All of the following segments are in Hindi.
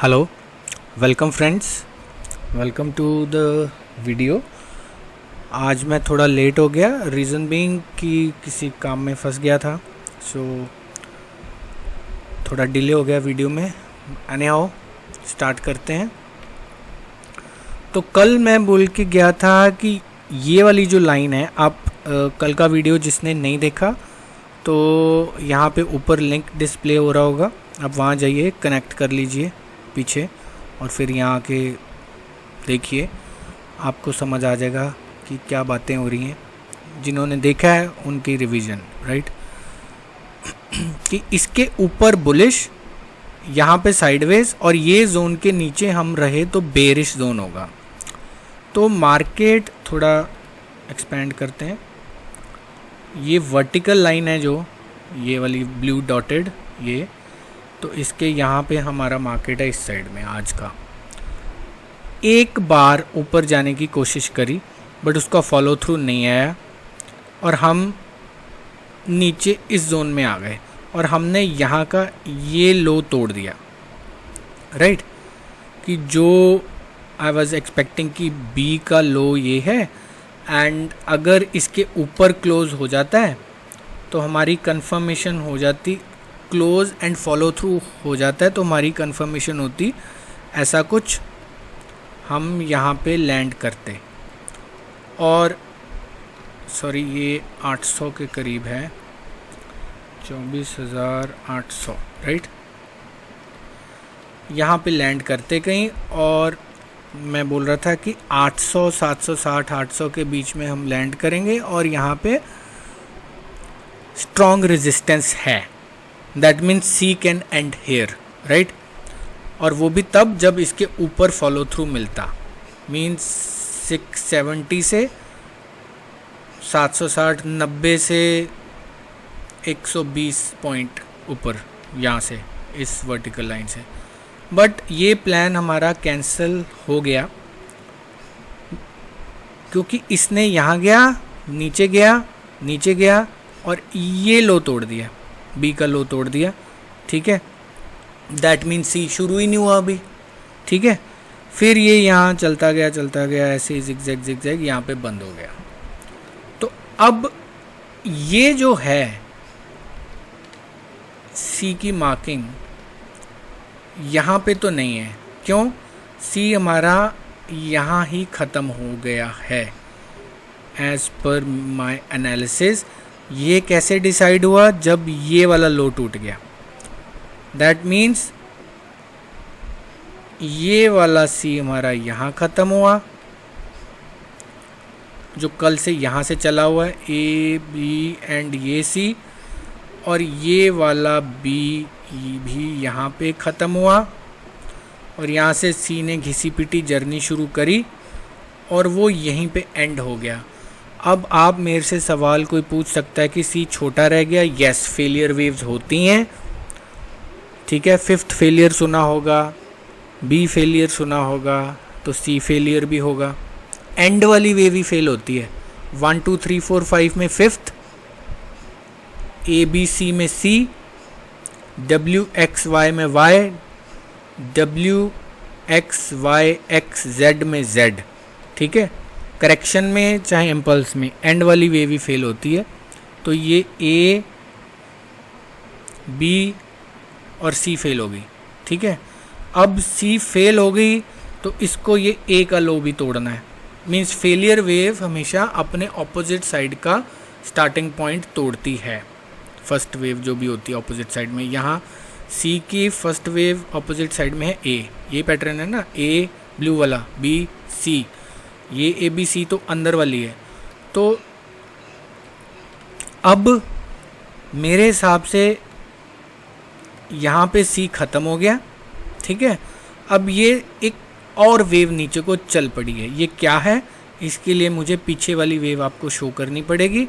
Hello, welcome friends, welcome to the video. आज मैं थोड़ा लेट हो गया, रीज़न बीइंग कि किसी काम में फंस गया था, सो थोड़ा डिले हो गया वीडियो में। एनी हाउ स्टार्ट करते हैं। तो कल मैं बोल के गया था कि ये वाली जो लाइन है, आप कल का वीडियो जिसने नहीं देखा तो यहाँ पे ऊपर लिंक डिस्प्ले हो रहा होगा, आप वहाँ जाइए, कनेक्ट कर लीजिए पीछे और फिर यहाँ आके देखिए, आपको समझ आ जाएगा कि क्या बातें हो रही हैं। जिन्होंने देखा है उनकी रिवीजन, राइट। कि इसके ऊपर बुलिश, यहाँ पे साइडवेज और ये जोन के नीचे हम रहे तो बेरिश जोन होगा। तो मार्केट थोड़ा एक्सपेंड करते हैं। ये वर्टिकल लाइन है जो ये वाली ब्लू डॉटेड, ये तो इसके यहाँ पे हमारा मार्केट है इस साइड में। आज का एक बार ऊपर जाने की कोशिश करी बट उसका फॉलो थ्रू नहीं आया और हम नीचे इस जोन में आ गए और हमने यहाँ का ये लो तोड़ दिया, राइट। कि जो आई वाज एक्सपेक्टिंग कि बी का लो ये है एंड अगर इसके ऊपर क्लोज हो जाता है तो हमारी कंफर्मेशन हो जाती, क्लोज एंड फॉलो थ्रू हो जाता है तो हमारी कंफर्मेशन होती ऐसा कुछ, हम यहाँ पे लैंड करते। और सॉरी, ये 800 के करीब है, 24,800, राइट। यहाँ पे लैंड करते कहीं और मैं बोल रहा था कि 800, 760, 800 के बीच में हम लैंड करेंगे और यहाँ पे स्ट्रॉन्ग रेजिस्टेंस है। That means see can and here, right. और वो भी तब जब इसके ऊपर फॉलो थ्रू मिलता, मीन्स 670 से 760, 90 से 120 पॉइंट ऊपर यहाँ से, इस वर्टिकल लाइन से। बट ये प्लान हमारा कैंसिल हो गया क्योंकि इसने यहाँ गया, नीचे गया, नीचे गया और ये लो तोड़ दिया, बी का लो तोड़ दिया, ठीक है। दैट मीन्स सी शुरू ही नहीं हुआ अभी, ठीक है। फिर ये यहाँ चलता गया ऐसे जिगजैग जिगजैग यहाँ पे बंद हो गया। तो अब ये जो है सी की मार्किंग यहाँ पे तो नहीं है, क्यों? सी हमारा यहाँ ही ख़त्म हो गया है एज पर माई एनालिसिस। ये कैसे डिसाइड हुआ? जब ये वाला लो टूट गया। दैट मीन्स ये वाला सी हमारा यहाँ ख़त्म हुआ, जो कल से यहाँ से चला हुआ है, ए बी एंड ये सी, और ये वाला बी भी यहाँ पे ख़त्म हुआ और यहाँ से सी ने घिसी पिटी जर्नी शुरू करी और वो यहीं पे एंड हो गया। अब आप मेरे से सवाल कोई पूछ सकता है कि सी छोटा रह गया। यस, फेलियर वेव्स होती हैं, ठीक है। फिफ्थ फेलियर सुना होगा, बी फेलियर सुना होगा, तो सी फेलियर भी होगा। एंड वाली वेव ही फेल होती है। 1 2 3 4 5 में फिफ्थ, ए बी सी में सी, डब्ल्यू एक्स वाई में Y, W X Y X Z में जेड, ठीक है। करेक्शन में चाहे इम्पल्स में एंड वाली वेव ही फेल होती है। तो ये ए बी और सी फेल हो गई, ठीक है। अब सी फेल हो गई तो इसको ये ए का लो भी तोड़ना है। मीन्स फेलियर वेव हमेशा अपने ऑपोजिट साइड का स्टार्टिंग पॉइंट तोड़ती है। फर्स्ट वेव जो भी होती है ऑपोजिट साइड में, यहाँ सी की फर्स्ट वेव ऑपोजिट साइड में है ए, ये पैटर्न है ना, ए ब्लू वाला, बी सी, ये ए बी सी तो अंदर वाली है। तो अब मेरे हिसाब से यहाँ पे सी ख़त्म हो गया, ठीक है। अब ये एक और वेव नीचे को चल पड़ी है। ये क्या है? इसके लिए मुझे पीछे वाली वेव आपको शो करनी पड़ेगी।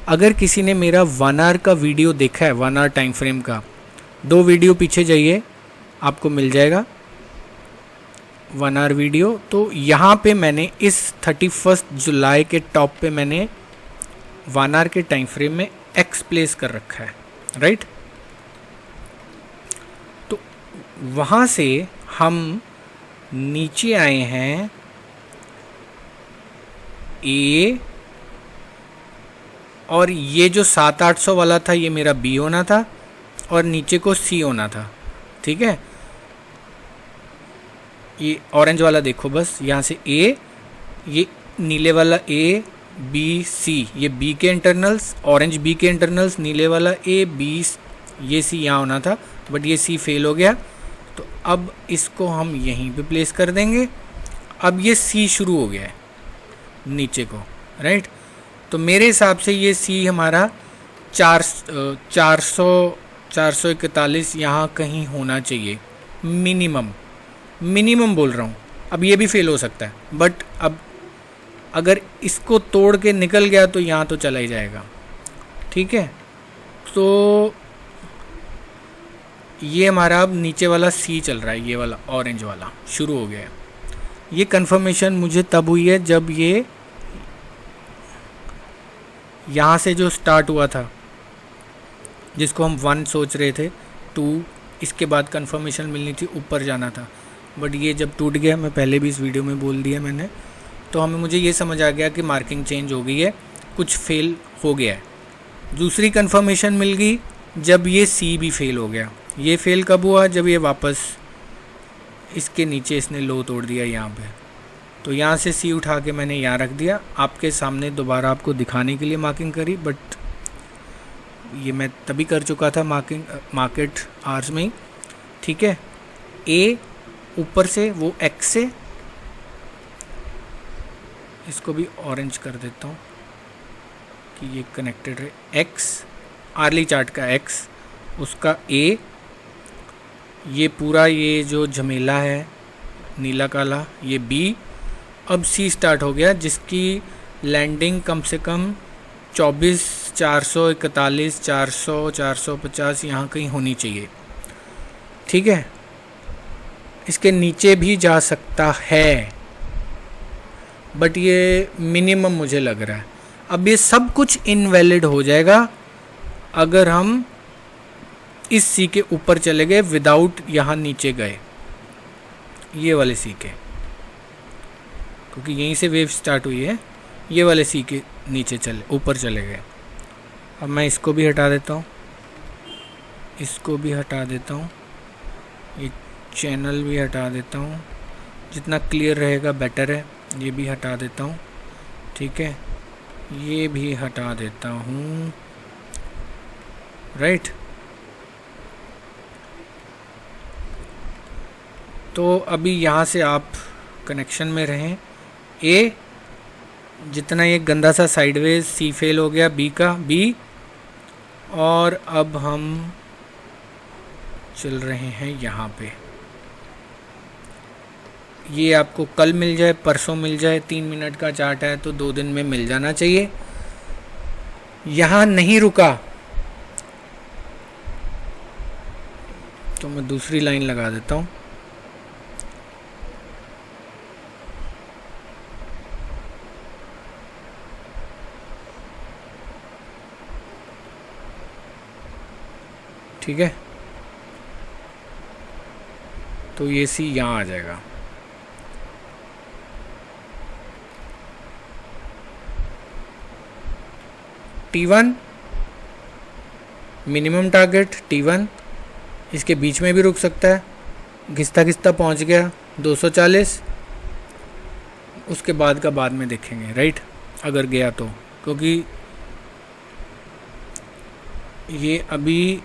अगर किसी ने मेरा 1 आवर का वीडियो देखा है, 1 आवर टाइम फ्रेम का, 2 वीडियो पीछे जाइए, आपको मिल जाएगा 1 आवर वीडियो। तो यहाँ पे मैंने इस 31 जुलाई के टॉप पे मैंने 1 आवर के टाइम फ्रेम में एक्स प्लेस कर रखा है, राइट। तो वहाँ से हम नीचे आए हैं ए, और ये जो 700-800 वाला था ये मेरा बी होना था और नीचे को सी होना था। ठीक है, ये ऑरेंज वाला देखो बस, यहाँ से ए, ये नीले वाला ए बी सी, ये बी के इंटरनल्स, ऑरेंज बी के इंटरनल्स, नीले वाला ए बी, ये सी यहाँ होना था, बट ये सी फेल हो गया। तो अब इसको हम यहीं पे प्लेस कर देंगे। अब ये सी शुरू हो गया है नीचे को, राइट। तो मेरे हिसाब से ये सी हमारा 441 यहाँ कहीं होना चाहिए, मिनिमम बोल रहा हूँ। अब ये भी फेल हो सकता है, बट अब अगर इसको तोड़ के निकल गया तो यहाँ तो चला ही जाएगा। ठीक है, तो ये हमारा अब नीचे वाला सी चल रहा है, ये वाला ऑरेंज वाला शुरू हो गया है। ये कंफर्मेशन मुझे तब हुई है जब ये यहाँ से जो स्टार्ट हुआ था, जिसको हम 1 सोच रहे थे, 2, इसके बाद कंफर्मेशन मिलनी थी, ऊपर जाना था, बट ये जब टूट गया, मैं पहले भी इस वीडियो में बोल दिया मैंने, तो मुझे ये समझ आ गया कि मार्किंग चेंज हो गई है, कुछ फेल हो गया है। दूसरी कंफर्मेशन मिल गई जब ये सी भी फेल हो गया। ये फेल कब हुआ? जब ये वापस इसके नीचे इसने लो तोड़ दिया यहाँ पे। तो यहाँ से सी उठा के मैंने यहाँ रख दिया, आपके सामने दोबारा आपको दिखाने के लिए मार्किंग करी, बट ये मैं तभी कर चुका था मार्केट आवर्स में ही। ठीक है, ए ऊपर से वो एक्स से, इसको भी ऑरेंज कर देता हूँ कि ये कनेक्टेड रहे, एक्स आर्ली चार्ट का एक्स, उसका ए, ये पूरा ये जो झमेला है नीला काला, ये बी। अब सी स्टार्ट हो गया, जिसकी लैंडिंग कम से कम 24, 441, 400, 450 यहाँ कहीं होनी चाहिए। ठीक है, इसके नीचे भी जा सकता है, बट ये मिनिमम मुझे लग रहा है। अब ये सब कुछ इनवैलिड हो जाएगा अगर हम इस सी के ऊपर चले गए विदाउट यहाँ नीचे गए, ये वाले सी के, क्योंकि यहीं से वेव स्टार्ट हुई है, ये वाले सी के नीचे ऊपर चले गए। अब मैं इसको भी हटा देता हूँ, इसको भी हटा देता हूँ, ये चैनल भी हटा देता हूँ, जितना क्लियर रहेगा बेटर है। ये भी हटा देता हूँ, ठीक है, ये भी हटा देता हूँ, राइट। तो अभी यहाँ से आप कनेक्शन में रहें। ए जितना ये गंदा सा साइडवेज, सी फेल हो गया बी का, बी, और अब हम चल रहे हैं यहाँ पे। ये आपको कल मिल जाए, परसों मिल जाए, 3 मिनट का चार्ट है तो 2 दिन में मिल जाना चाहिए। यहाँ नहीं रुका तो मैं दूसरी लाइन लगा देता हूँ। ठीक है, तो ये सी यहाँ आ जाएगा। T1 मिनिमम टारगेट, T1 इसके बीच में भी रुक सकता है, घिसता घिसता पहुंच गया 240, उसके बाद का बाद में देखेंगे, राइट, अगर गया तो, क्योंकि ये अभी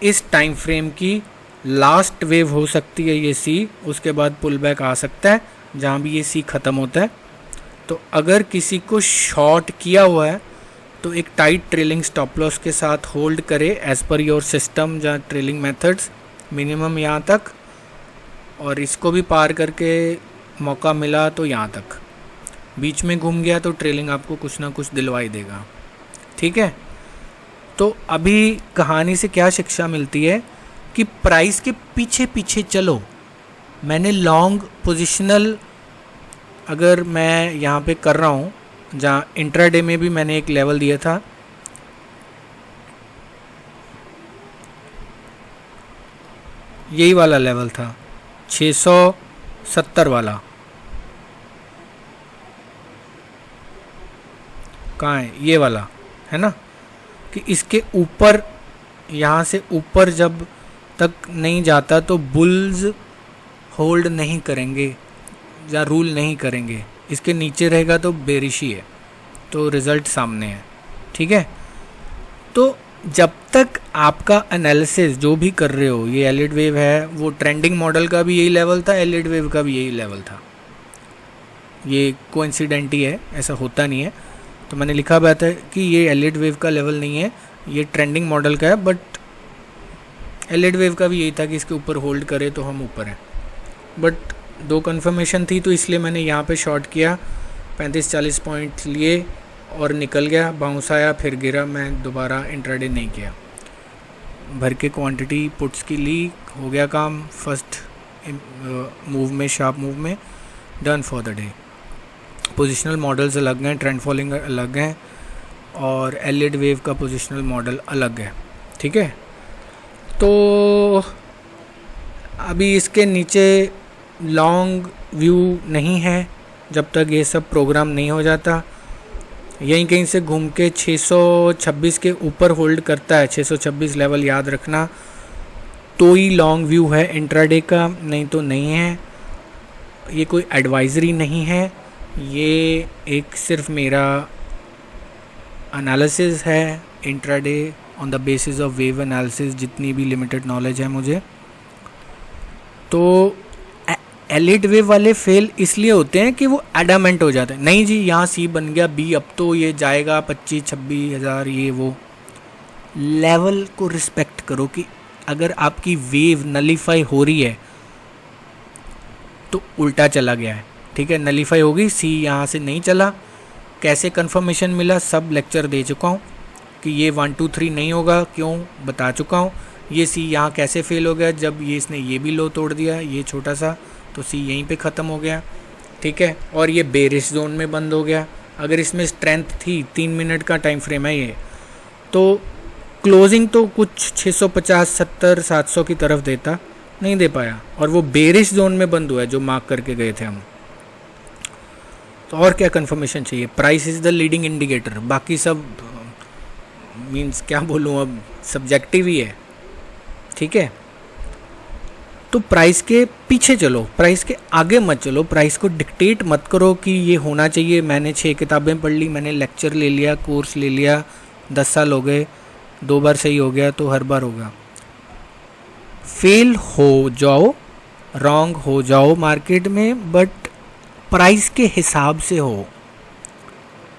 इस टाइम फ्रेम की लास्ट वेव हो सकती है ये सी, उसके बाद पुल बैक आ सकता है जहाँ भी ये सी ख़त्म होता है। तो अगर किसी को शॉर्ट किया हुआ है तो एक टाइट ट्रेलिंग स्टॉप लॉस के साथ होल्ड करे एज़ पर योर सिस्टम या ट्रेलिंग मेथड्स, मिनिमम यहाँ तक, और इसको भी पार करके मौका मिला तो यहाँ तक, बीच में घूम गया तो ट्रेलिंग आपको कुछ ना कुछ दिलवाई देगा। ठीक है, तो अभी कहानी से क्या शिक्षा मिलती है कि प्राइस के पीछे पीछे चलो। मैंने लॉन्ग पोजिशनल अगर मैं यहाँ पे कर रहा हूँ, जहाँ इंट्राडे में भी मैंने एक लेवल दिया था, यही वाला लेवल था, 670 वाला कहाँ है, ये वाला है ना, कि इसके ऊपर, यहाँ से ऊपर जब तक नहीं जाता तो बुल्स होल्ड नहीं करेंगे या रूल नहीं करेंगे, इसके नीचे रहेगा तो बेरिशी है, तो रिज़ल्ट सामने है। ठीक है, तो जब तक आपका एनालिसिस जो भी कर रहे हो, ये एलिड वेव है, वो ट्रेंडिंग मॉडल का भी यही लेवल था, एलिड वेव का भी यही लेवल था, ये कोइंसिडेंट ही है, ऐसा होता नहीं है। तो मैंने लिखा हुआ था कि ये एलिड वेव का लेवल नहीं है, ये ट्रेंडिंग मॉडल का है, बट एलिड वेव का भी यही था कि इसके ऊपर होल्ड करे तो हम ऊपर हैं। बट 2 कन्फर्मेशन थी, तो इसलिए मैंने यहाँ पे शॉर्ट किया, 35-40 पॉइंट लिए और निकल गया, बाउंस आया, फिर गिरा, मैं दोबारा इंट्राडे नहीं किया। भर के क्वांटिटी पुट्स की ली, हो गया काम, फर्स्ट मूव में, शार्प मूव में, done for the day. Positional models अलग हैं, ट्रेंड फॉलोइंग अलग हैं, और एलिड वेव का पोजिशनल मॉडल अलग है। ठीक है, तो अभी इसके नीचे लॉन्ग व्यू नहीं है जब तक ये सब प्रोग्राम नहीं हो जाता। यहीं कहीं से घूम के 626 के ऊपर होल्ड करता है, 626 लेवल याद रखना, तो ही लॉन्ग व्यू है इंट्राडे का, नहीं तो नहीं है। ये कोई एडवाइजरी नहीं है, ये एक सिर्फ मेरा एनालिसिस है intraday on the basis of wave analysis, जितनी भी लिमिटेड नॉलेज है मुझे। तो एलिड वेव वाले फेल इसलिए होते हैं कि वो एडामेंट हो जाते हैं, नहीं जी यहाँ सी बन गया बी, अब तो ये जाएगा 25-26 हज़ार, ये वो। लेवल को रिस्पेक्ट करो कि अगर आपकी वेव नलीफाई हो रही है तो उल्टा चला गया है। ठीक है, नलीफाई होगी, सी यहाँ से नहीं चला, कैसे कंफर्मेशन मिला सब लेक्चर दे चुका हूँ कि ये 1 2 3 नहीं होगा, क्यों बता चुका हूँ। ये सी यहाँ कैसे फेल हो गया, जब ये इसने ये भी लो तोड़ दिया, ये छोटा सा, तो सी यहीं पे ख़त्म हो गया। ठीक है, और ये बेरिश जोन में बंद हो गया। अगर इसमें स्ट्रेंथ थी, 3 मिनट का टाइम फ्रेम है ये, तो क्लोजिंग तो कुछ 650 70 700 की तरफ देता, नहीं दे पाया, और वो बेरिश जोन में बंद हुआ है जो मार्क करके गए थे हम। तो और क्या कंफर्मेशन चाहिए, price is the leading indicator, बाकी सब मीन्स क्या बोलूँ अब, सब्जेक्टिव ही है। ठीक है, तो प्राइस के पीछे चलो, प्राइस के आगे मत चलो, प्राइस को डिक्टेट मत करो कि ये होना चाहिए। मैंने 6 किताबें पढ़ ली, मैंने लेक्चर ले लिया, कोर्स ले लिया, 10 साल हो गए, 2 बार सही हो गया तो हर बार होगा। फेल हो जाओ, रॉन्ग हो जाओ मार्केट में, बट प्राइस के हिसाब से हो।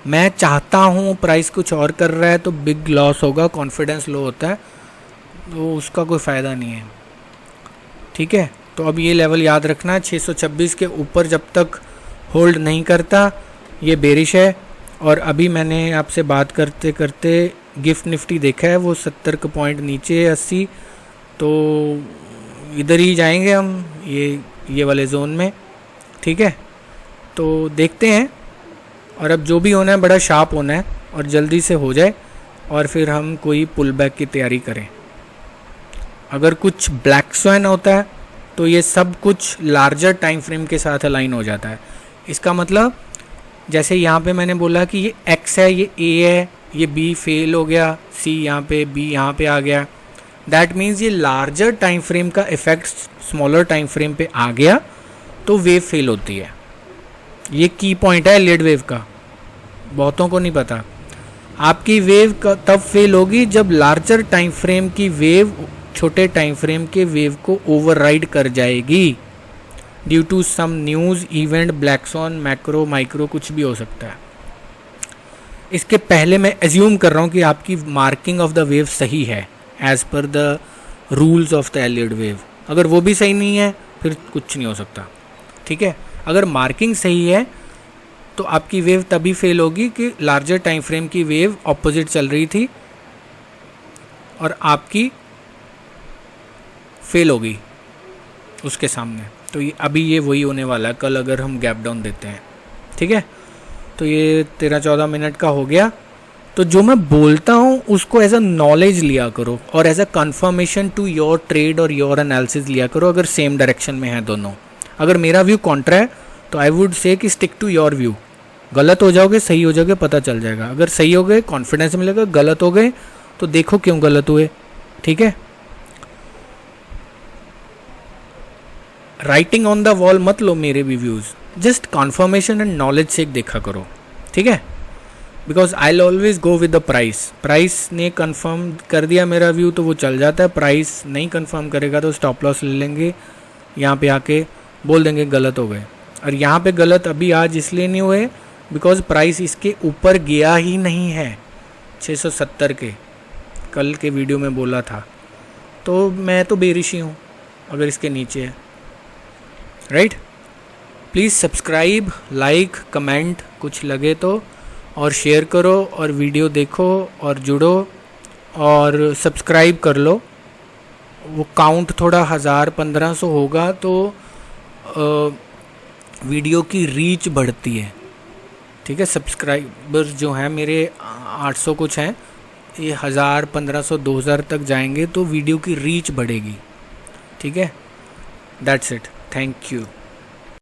मैं चाहता हूँ प्राइस कुछ और कर रहा है तो बिग लॉस होगा, कॉन्फिडेंस लो होता है, तो उसका कोई फ़ायदा नहीं है। ठीक है, तो अब ये लेवल याद रखना, 626 के ऊपर जब तक होल्ड नहीं करता ये बेरिश है। और अभी मैंने आपसे बात करते करते गिफ्ट निफ्टी देखा है, वो 70 का पॉइंट नीचे है, 80, तो इधर ही जाएंगे हम, ये वाले जोन में। ठीक है, तो देखते हैं, और अब जो भी होना है बड़ा शार्प होना है और जल्दी से हो जाए, और फिर हम कोई पुल बैक की तैयारी करें। अगर कुछ ब्लैक स्वैन होता है तो ये सब कुछ लार्जर टाइम फ्रेम के साथ अलाइन हो जाता है। इसका मतलब जैसे यहाँ पे मैंने बोला कि ये एक्स है, ये ए है, ये बी फेल हो गया, सी यहाँ पे, बी यहाँ पे आ गया, दैट मीन्स ये लार्जर टाइम फ्रेम का इफेक्ट स्मॉलर टाइम फ्रेम पे आ गया तो वेव फेल होती है। ये की पॉइंट है लीड वेव का, बहुतों को नहीं पता। आपकी वेव तब फेल होगी जब लार्जर टाइम फ्रेम की वेव छोटे टाइम फ्रेम के वेव को ओवरराइड कर जाएगी, due to some news event, black swan, macro, micro, कुछ भी हो सकता है। इसके पहले मैं एज्यूम कर रहा हूँ कि आपकी मार्किंग ऑफ द वेव सही है as per the rules of the Elliott wave. अगर वो भी सही नहीं है फिर कुछ नहीं हो सकता। ठीक है, अगर मार्किंग सही है तो आपकी वेव तभी फेल होगी कि लार्जर टाइम फ्रेम की वेव ऑपोजिट चल रही थी और आपकी फेल होगी उसके सामने। तो ये अभी ये वही होने वाला है कल अगर हम गैप डाउन देते हैं। ठीक है, तो ये 13-14 मिनट का हो गया। तो जो मैं बोलता हूँ उसको एज अ नॉलेज लिया करो और as a confirmation to your trade और योर एनालिसिस लिया करो, अगर सेम डायरेक्शन में है दोनों। अगर मेरा व्यू कॉन्ट्रा है तो आई वुड से कि स्टिक टू योर व्यू। गलत हो जाओगे, सही हो जाओगे, पता चल जाएगा। अगर सही हो गए कॉन्फिडेंस मिलेगा, गलत हो गए तो देखो क्यों गलत हुए। ठीक है, राइटिंग ऑन द वॉल मत लो मेरे भी views, just conformation and knowledge से देखा करो। ठीक है, because I will always go with the price. Price ने कंफर्म कर दिया मेरा व्यू तो वो चल जाता है, प्राइस नहीं कंफर्म करेगा तो स्टॉप लॉस ले लेंगे, यहाँ पे आके बोल देंगे गलत हो गए। और यहाँ पे गलत अभी आज इसलिए नहीं हुए बिकॉज प्राइस इसके ऊपर गया ही नहीं है 670 के, कल के वीडियो में बोला था। तो मैं तो बेरिशी हूँ अगर इसके नीचे है। Right, please subscribe, like, comment कुछ लगे तो, और शेयर करो और वीडियो देखो और जुड़ो और सब्सक्राइब कर लो। वो काउंट थोड़ा 1000-1500 होगा तो वीडियो की रीच बढ़ती है। ठीक है, सब्सक्राइबर्स जो हैं मेरे 800 कुछ हैं, ये 1000-1500 2000 तक जाएंगे तो वीडियो की रीच बढ़ेगी। ठीक है, दैट्स इट, थैंक यू।